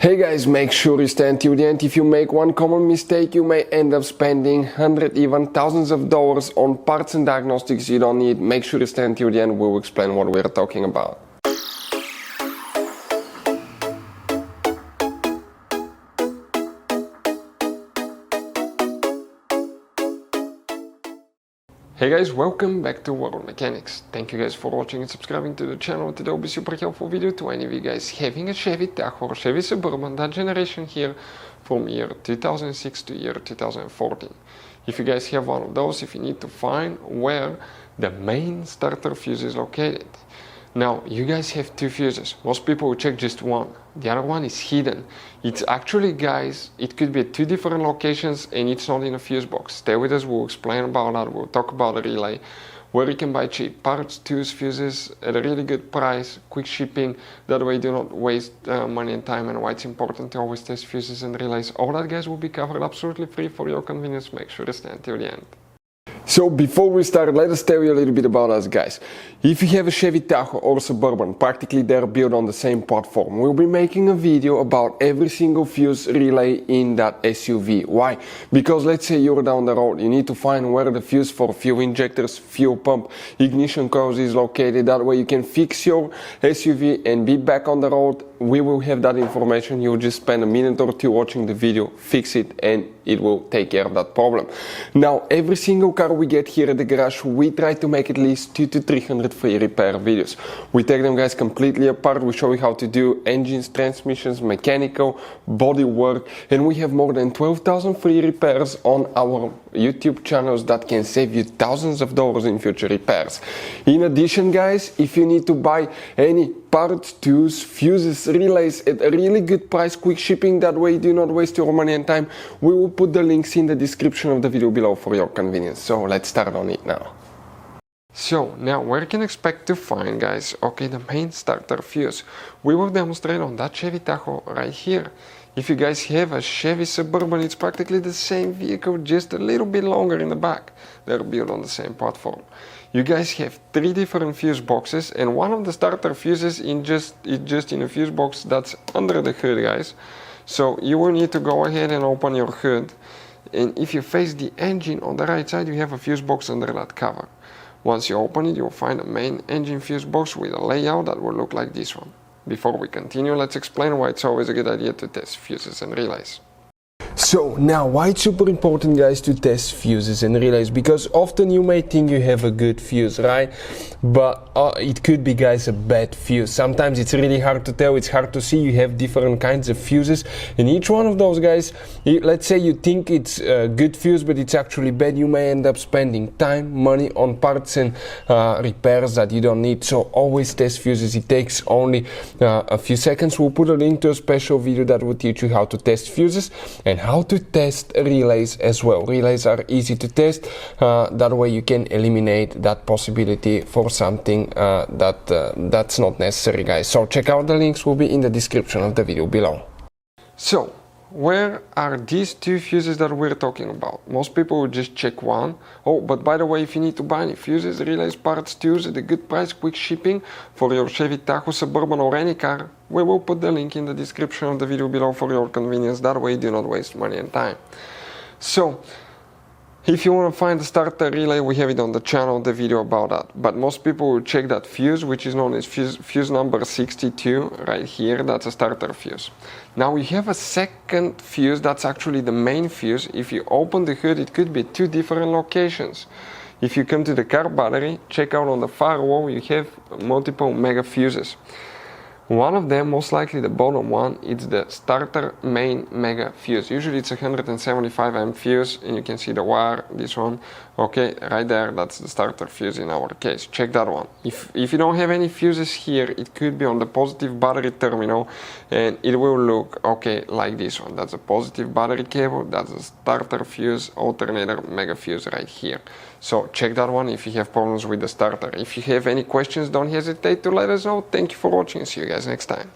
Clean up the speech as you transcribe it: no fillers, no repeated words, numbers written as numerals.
Hey guys, make sure you stay until the end. If you make one common mistake, you may end up spending hundreds, even thousands of dollars on parts and diagnostics you don't need. Make sure you stay until the end. We'll explain what we're talking about. Hey guys, welcome back to World Mechanics. Thank you guys for watching and subscribing to the channel. Today will be super helpful video to any of you guys having a Chevy Tahoe or Chevy Suburban, that generation here from year 2006 to year 2014. If you guys have one of those, if you need to find where the main starter fuse is located. Now, you guys have two fuses. Most people will check just one. The other one is hidden. It's actually, guys, it could be at two different locations and it's not in a fuse box. Stay with us, we'll explain about that, we'll talk about the relay, where you can buy cheap parts, tools, fuses at a really good price, quick shipping, that way you do not waste money and time, and why it's important to always test fuses and relays. All that, guys, will be covered absolutely free for your convenience. Make sure to stay until the end. So before we start, let us tell you a little bit about us, guys. If you have a Chevy Tahoe or Suburban, practically they're built on the same platform. We'll be making a video about every single fuse relay in that SUV. Why? Because let's say you're down the road, you need to find where the fuse for fuel injectors, fuel pump, ignition coils is located. That way you can fix your SUV and be back on the road. We will have that information. You'll just spend a minute or two watching the video, fix it, and it will take care of that problem. Now, every single car we get here at the garage, we try to make at least 200 to 300 free repair videos. We take them, guys, completely apart. We show you how to do engines, transmissions, mechanical, body work, and we have more than 12,000 free repairs on our YouTube channels that can save you thousands of dollars in future repairs. In addition, guys, if you need to buy any parts, tools, fuses, relays at a really good price, quick shipping, that way you do not waste your money and time, we will put the links in the description of the video below for your convenience. So let's start on it now. So now where you can expect to find, guys, okay, the main starter fuse. We will demonstrate on that Chevy Tahoe right here. If you guys have a Chevy Suburban, it's practically the same vehicle, just a little bit longer in the back. They're built on the same platform. You guys have three different fuse boxes, and one of the starter fuses is just in a fuse box that's under the hood, guys. So you will need to go ahead and open your hood, and if you face the engine on the right side, you have a fuse box under that cover. Once you open it, you'll find a main engine fuse box with a layout that will look like this one. Before we continue, let's explain why it's always a good idea to test fuses and relays. So now, why it's super important, guys, to test fuses and relays? Because often you may think you have a good fuse, right? But it could be, guys, a bad fuse. Sometimes it's really hard to tell, it's hard to see. You have different kinds of fuses, and each one of those, guys, let's say you think it's a good fuse, but it's actually bad. You may end up spending time, money on parts and repairs that you don't need. So always test fuses. It takes only a few seconds. We'll put a link to a special video that will teach you how to test fuses and how to test relays as well. Relays are easy to test. That way you can eliminate that possibility for something that's not necessary, guys. So check out the links, will be in the description of the video below. So where are these two fuses that we're talking about? Most people will just check one. Oh, but by the way, if you need to buy any fuses, relays, parts, tools at a good price, quick shipping for your Chevy Tahoe, Suburban, or any car, we will put the link in the description of the video below for your convenience. That way you do not waste money and time. So if you want to find the starter relay, we have it on the channel, the video about that. But most people will check that fuse, which is known as fuse number 62 right here. That's a starter fuse. Now we have a second fuse that's actually the main fuse. If you open the hood, it could be two different locations. If you come to the car battery, check out on the far wall, you have multiple mega fuses. One of them, most likely the bottom one, it's the starter main mega fuse. Usually it's a 175 amp fuse, and you can see the wire, this one. Okay, right there, that's the starter fuse in our case. Check that one. If you don't have any fuses here, it could be on the positive battery terminal, and it will look, okay, like this one. That's a positive battery cable, that's a starter fuse, alternator mega fuse right here. So check that one if you have problems with the starter. If you have any questions, don't hesitate to let us know. Thank you for watching. See you guys next time.